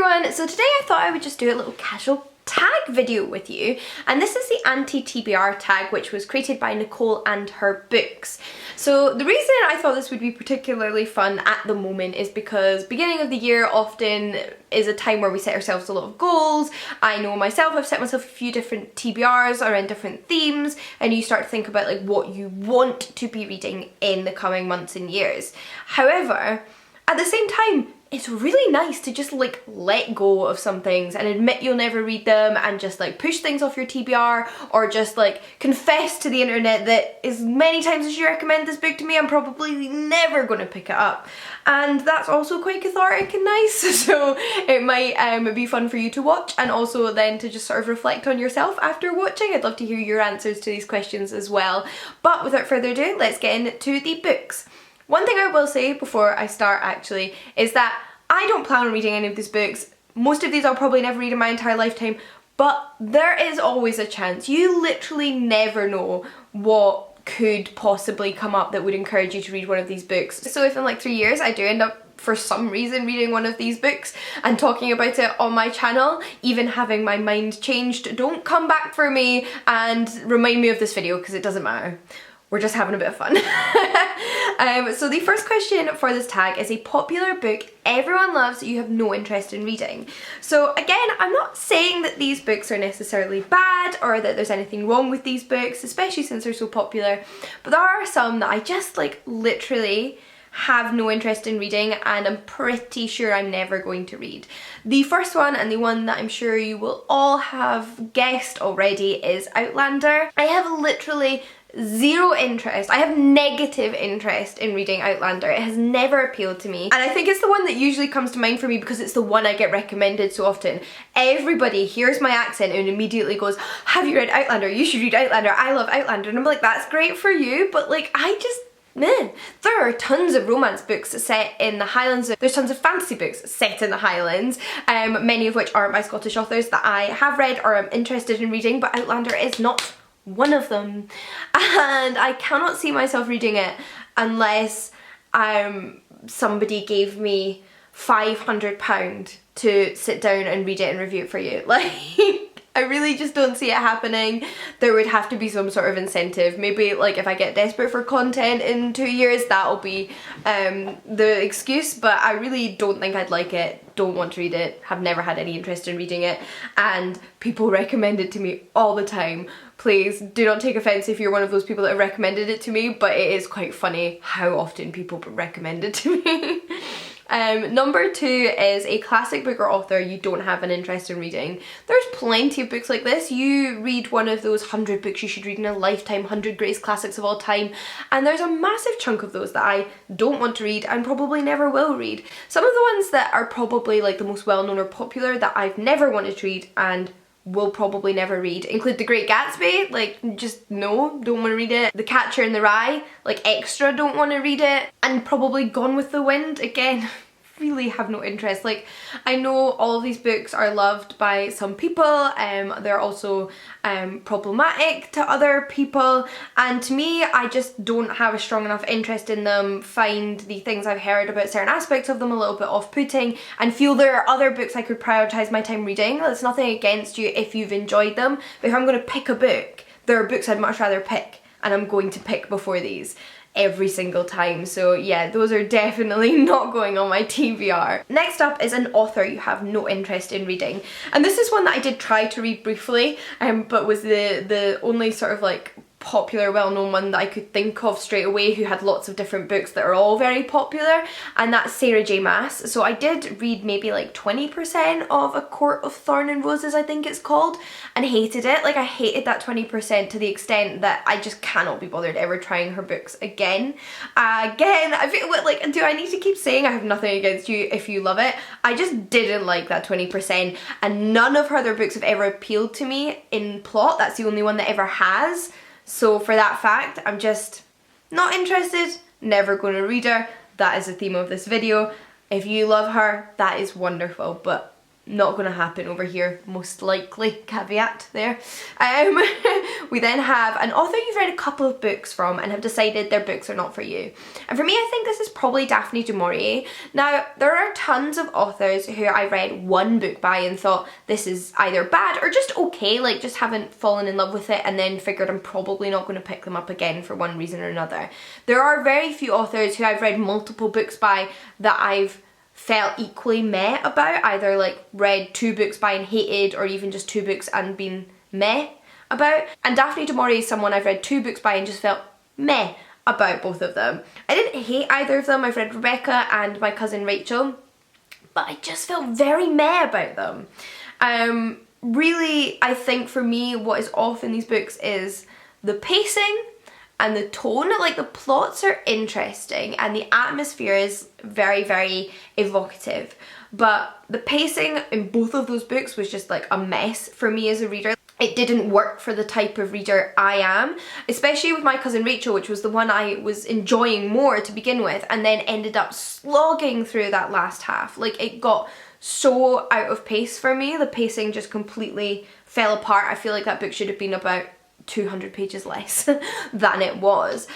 everyone, so today I thought I would just do a little casual tag video with you, and this is the Anti-TBR tag, which was created by Nicole and her books. So the reason I thought this would be particularly fun at the moment is because beginning of the year often is a time where we set ourselves a lot of goals. I know myself, I've set myself a few different TBRs around different themes, and you start to think about like what you want to be reading in the coming months and years. However, at the same time, it's really nice to just like let go of some things and admit you'll never read them and just like push things off your TBR, or just like confess to the internet that as many times as you recommend this book to me, I'm probably never going to pick it up. And that's also quite cathartic and nice, so it might be fun for you to watch, and also then to just sort of reflect on yourself after watching. I'd love to hear your answers to these questions as well. But without further ado, let's get into the books. One thing I will say before I start actually is that I don't plan on reading any of these books. Most of these I'll probably never read in my entire lifetime, but there is always a chance. You literally never know what could possibly come up that would encourage you to read one of these books. So if in like 3 years I do end up for some reason reading one of these books and talking about it on my channel, even having my mind changed, don't come back for me and remind me of this video, because it doesn't matter. We're just having a bit of fun. So the first question for this tag is a popular book everyone loves that you have no interest in reading. So again, I'm not saying that these books are necessarily bad or that there's anything wrong with these books, especially since they're so popular, but there are some that I just like literally have no interest in reading, and I'm pretty sure I'm never going to read. The first one, and the one that I'm sure you will all have guessed already, is Outlander. I have literally zero interest. I have negative interest in reading Outlander. It has never appealed to me, and I think it's the one that usually comes to mind for me because it's the one I get recommended so often. Everybody hears my accent and immediately goes, have you read Outlander? You should read Outlander. I love Outlander. And I'm like, that's great for you, but like I just there are tons of romance books set in the Highlands. There's tons of fantasy books set in the Highlands, many of which aren't by Scottish authors that I have read or am interested in reading, but Outlander is not one of them. And I cannot see myself reading it unless somebody gave me £500 to sit down and read it and review it for you. Like, I really just don't see it happening. There would have to be some sort of incentive. Maybe like if I get desperate for content in 2 years, that'll be the excuse, but I really don't think I'd like it, don't want to read it, have never had any interest in reading it, and people recommend it to me all the time. Please do not take offense if you're one of those people that have recommended it to me, but it is quite funny how often people recommend it to me. Number 2 is a classic book or author you don't have an interest in reading. There's plenty of books like this. You read one of those 100 books you should read in a lifetime, 100 greatest classics of all time, and there's a massive chunk of those that I don't want to read and probably never will read. Some of the ones that are probably like the most well-known or popular that I've never wanted to read and will probably never read include The Great Gatsby. Like, just no, don't want to read it. The Catcher in the Rye, like extra don't want to read it. And probably Gone with the Wind, again, really have no interest. Like, I know all of these books are loved by some people, they're also problematic to other people, and to me I just don't have a strong enough interest in them, find the things I've heard about certain aspects of them a little bit off-putting, and feel there are other books I could prioritise my time reading. That's nothing against you if you've enjoyed them, but if I'm going to pick a book, there are books I'd much rather pick, and I'm going to pick before these every single time. So yeah, those are definitely not going on my TBR. Next up is an author you have no interest in reading, and this is one that I did try to read briefly, but was the only sort of like popular, well-known one that I could think of straight away who had lots of different books that are all very popular, and that's Sarah J Maas. So I did read maybe like 20% of A Court of Thorn and Roses, I think it's called, and hated it. Like, I hated that 20% to the extent that I just cannot be bothered ever trying her books again. I feel like, do I need to keep saying I have nothing against you if you love it? I just didn't like that 20%, and none of her other books have ever appealed to me in plot. That's the only one that ever has. So for that fact, I'm just not interested, never going to read her. That is the theme of this video. If you love her, that is wonderful, but not going to happen over here, most likely, caveat there. We then have an author you've read a couple of books from and have decided their books are not for you. And for me, I think this is probably Daphne du Maurier. Now, there are tons of authors who I read one book by and thought this is either bad or just okay, like just haven't fallen in love with it, and then figured I'm probably not going to pick them up again for one reason or another. There are very few authors who I've read multiple books by that I've felt equally meh about, either like read 2 books by and hated, or even just 2 books and been meh about. And Daphne du Maurier is someone I've read 2 books by and just felt meh about both of them. I didn't hate either of them. I've read Rebecca and My Cousin Rachel, but I just felt very meh about them. Really, I think for me what is off in these books is the pacing and the tone. Like, the plots are interesting and the atmosphere is very, very evocative, but the pacing in both of those books was just like a mess for me as a reader. It didn't work for the type of reader I am, especially with My Cousin Rachel, which was the one I was enjoying more to begin with, and then ended up slogging through that last half. Like, it got so out of pace for me. The pacing just completely fell apart. I feel like that book should have been about 200 pages less than it was.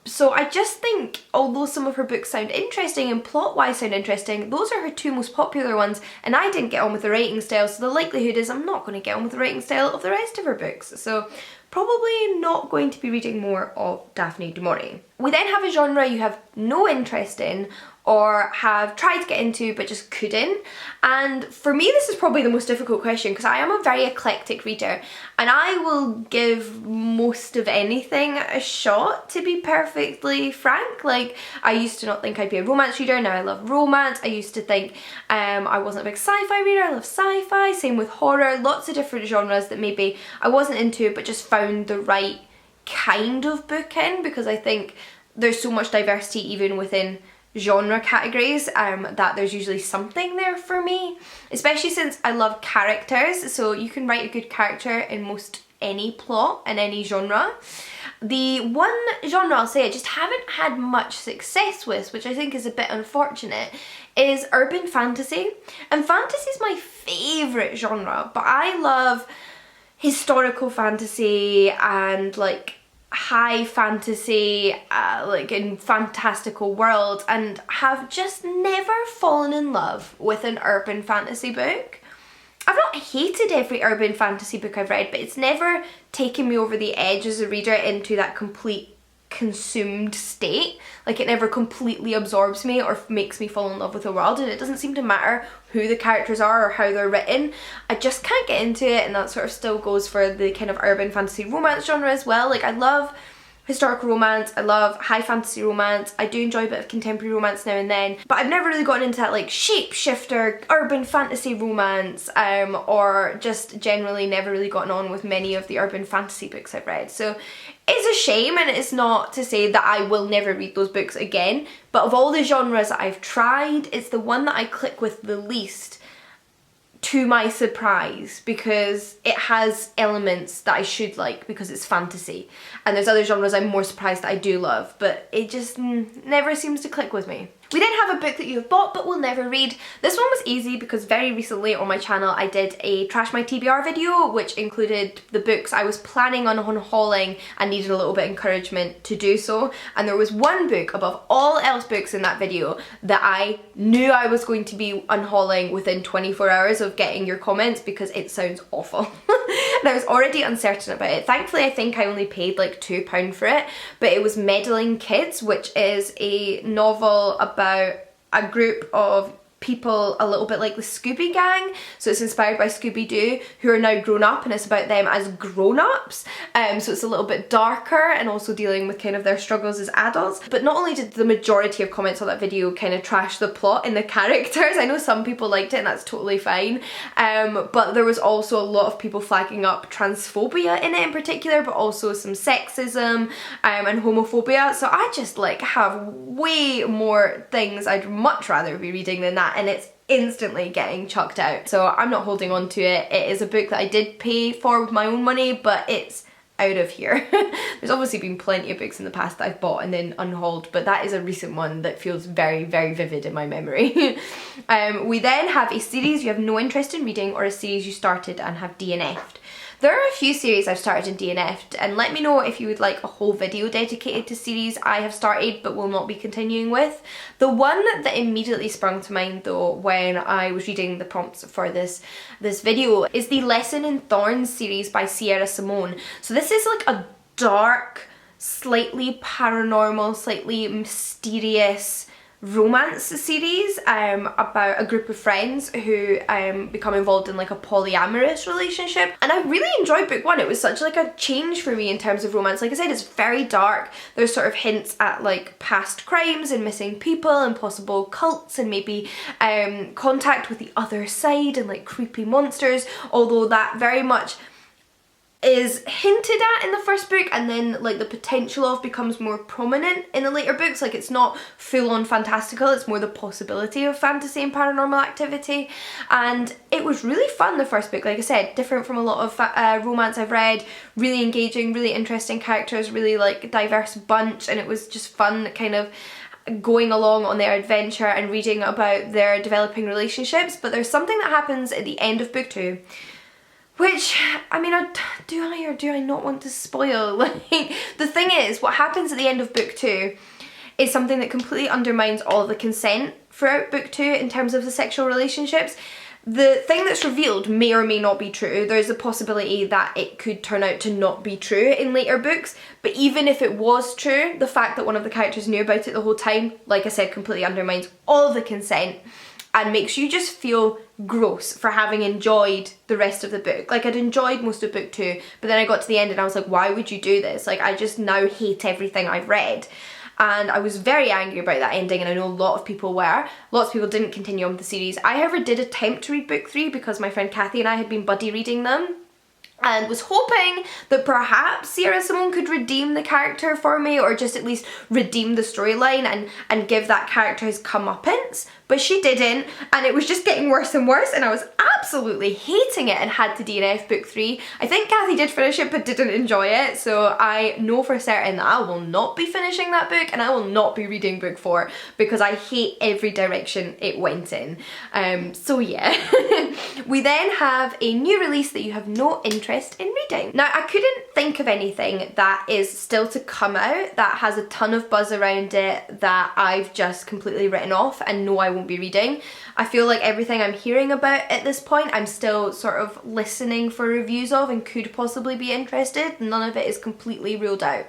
So I just think, although some of her books sound interesting and plot-wise sound interesting, those are her 2 most popular ones, and I didn't get on with the writing style, so the likelihood is I'm not going to get on with the writing style of the rest of her books. So probably not going to be reading more of Daphne du Maurier. We then have a genre you have no interest in, or have tried to get into but just couldn't. And for me, this is probably the most difficult question, because I am a very eclectic reader and I will give most of anything a shot, to be perfectly frank. Like, I used to not think I'd be a romance reader, now I love romance. I used to think I wasn't a big sci-fi reader, I love sci-fi. Same with horror, lots of different genres that maybe I wasn't into but just found the right kind of book in, because I think there's so much diversity even within genre categories that there's usually something there for me, especially since I love characters. So you can write a good character in most any plot in any genre. The one genre I'll say I just haven't had much success with, which I think is a bit unfortunate, is urban fantasy. And fantasy is my favourite genre, but I love historical fantasy and like high fantasy, like in fantastical worlds, and have just never fallen in love with an urban fantasy book. I've not hated every urban fantasy book I've read, but it's never taken me over the edge as a reader into that complete consumed state. Like, it never completely absorbs me or makes me fall in love with the world, and it doesn't seem to matter who the characters are or how they're written. I just can't get into it, and that sort of still goes for the kind of urban fantasy romance genre as well. Like, I love historical romance, I love high fantasy romance, I do enjoy a bit of contemporary romance now and then, but I've never really gotten into that like shapeshifter urban fantasy romance, or just generally never really gotten on with many of the urban fantasy books I've read. So it's a shame, and it's not to say that I will never read those books again, but of all the genres that I've tried, it's the one that I click with the least, to my surprise, because it has elements that I should like because it's fantasy, and there's other genres I'm more surprised that I do love, but it just never seems to click with me. We then have a book that you have bought but will never read. This one was easy because very recently on my channel I did a Trash My TBR video, which included the books I was planning on unhauling and needed a little bit of encouragement to do so, and there was one book above all else books in that video that I knew I was going to be unhauling within 24 hours of getting your comments, because it sounds awful. And I was already uncertain about it. Thankfully, I think I only paid like £2 for it, but it was Meddling Kids, which is a novel about a group of people a little bit like the Scooby Gang. So it's inspired by Scooby-Doo, who are now grown up, and it's about them as grown-ups. So it's a little bit darker and also dealing with kind of their struggles as adults. But not only did the majority of comments on that video kind of trash the plot and the characters, I know some people liked it and that's totally fine, but there was also a lot of people flagging up transphobia in it in particular, but also some sexism and homophobia. So I just like have way more things I'd much rather be reading than that, and it's instantly getting chucked out. So I'm not holding on to it. It is a book that I did pay for with my own money, but it's out of here. There's obviously been plenty of books in the past that I've bought and then unhauled, but that is a recent one that feels very, very vivid in my memory. We then have a series you have no interest in reading, or a series you started and have DNF'd. There are a few series I've started and DNF'd, and let me know if you would like a whole video dedicated to series I have started but will not be continuing with. The one that immediately sprung to mind though when I was reading the prompts for this video is the Lesson in Thorns series by Sierra Simone. So this is like a dark, slightly paranormal, slightly mysterious romance series about a group of friends who become involved in like a polyamorous relationship, and I really enjoyed book one. It was such like a change for me in terms of romance. Like I said, it's very dark. There's sort of hints at like past crimes and missing people and possible cults and maybe contact with the other side and like creepy monsters, although that very much is hinted at in the first book, and then like the potential of becomes more prominent in the later books. Like it's not full on fantastical, it's more the possibility of fantasy and paranormal activity, and it was really fun, the first book. Like I said, different from a lot of romance I've read, really engaging, really interesting characters, really like diverse bunch, and it was just fun kind of going along on their adventure and reading about their developing relationships. But there's something that happens at the end of book two which, I mean, do I or do I not want to spoil? Like, the thing is, what happens at the end of book two is something that completely undermines all the consent throughout book two in terms of the sexual relationships. The thing that's revealed may or may not be true. There's a possibility that it could turn out to not be true in later books, but even if it was true, the fact that one of the characters knew about it the whole time, like I said, completely undermines all of the consent and makes you just feel gross for having enjoyed the rest of the book. Like, I'd enjoyed most of book two, but then I got to the end and I was like, why would you do this? Like, I just now hate everything I've read. And I was very angry about that ending, and I know a lot of people were. Lots of people didn't continue on with the series. I, however, did attempt to read book three because my friend Kathy and I had been buddy reading them, and was hoping that perhaps Sierra Simone could redeem the character for me, or just at least redeem the storyline and give that character his comeuppance, but she didn't, and it was just getting worse and worse, and I was absolutely hating it and had to DNF book three. I think Kathy did finish it but didn't enjoy it, so I know for certain that I will not be finishing that book, and I will not be reading book four because I hate every direction it went in. So yeah. We then have a new release that you have no interest in reading. Now, I couldn't think of anything that is still to come out that has a ton of buzz around it that I've just completely written off and know I won't be reading. I feel like everything I'm hearing about at this point I'm still sort of listening for reviews of and could possibly be interested. None of it is completely ruled out.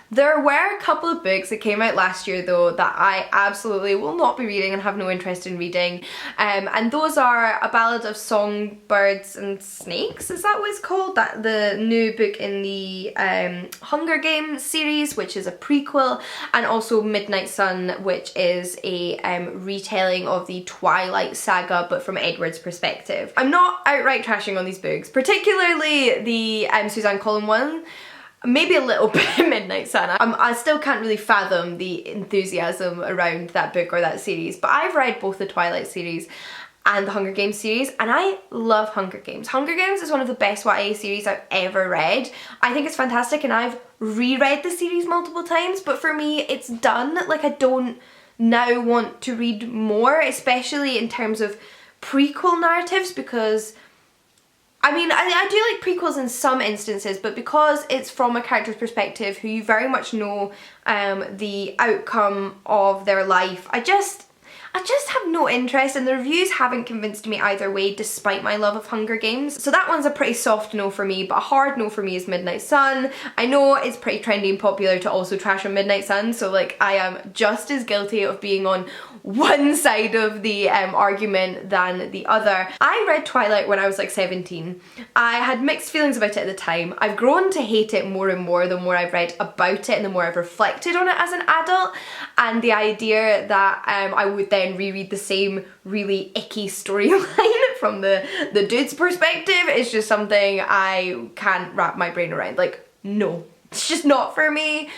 There were a couple of books that came out last year though that I absolutely will not be reading and have no interest in reading, and those are A Ballad of Songbirds and Snakes, is that what it's called? That the new book in the Hunger Games series, which is a prequel, and also Midnight Sun, which is a retelling of the Twilight saga but from Edward's perspective. I'm not outright trashing on these books, particularly the Suzanne Collins one. Maybe a little bit Midnight Sun. I still can't really fathom the enthusiasm around that book or that series, but I've read both the Twilight series and the Hunger Games series, and I love Hunger Games. Hunger Games is one of the best YA series I've ever read. I think it's fantastic, and I've reread the series multiple times, but for me it's done. Like, I don't now want to read more, especially in terms of prequel narratives, because I mean, I do like prequels in some instances, but because it's from a character's perspective who you very much know the outcome of their life, I just have no interest, and the reviews haven't convinced me either way despite my love of Hunger Games. So that one's a pretty soft no for me, but a hard no for me is Midnight Sun. I know it's pretty trendy and popular to also trash on Midnight Sun, so like I am just as guilty of being on one side of the argument than the other. I read Twilight when I was like 17. I had mixed feelings about it at the time. I've grown to hate it more and more the more I've read about it and the more I've reflected on it as an adult, and the idea that I would then reread the same really icky storyline from the dude's perspective is just something I can't wrap my brain around. Like, no, it's just not for me.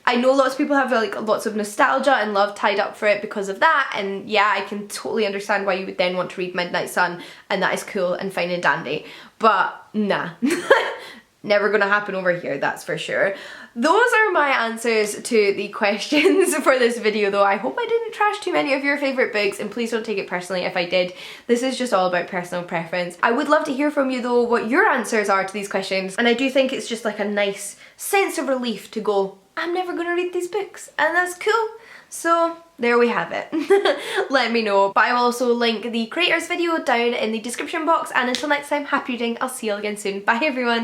I know lots of people have like lots of nostalgia and love tied up for it because of that, and yeah, I can totally understand why you would then want to read Midnight Sun, and that is cool and fine and dandy, but nah. never gonna happen over here, that's for sure. Those are my answers to the questions for this video though. I hope I didn't trash too many of your favourite books, and please don't take it personally if I did. This is just all about personal preference. I would love to hear from you though what your answers are to these questions, and I do think it's just like a nice sense of relief to go, I'm never gonna read these books, and that's cool. So there we have it. Let me know. But I will also link the creators video down in the description box, and until next time, happy reading. I'll see you all again soon. Bye everyone.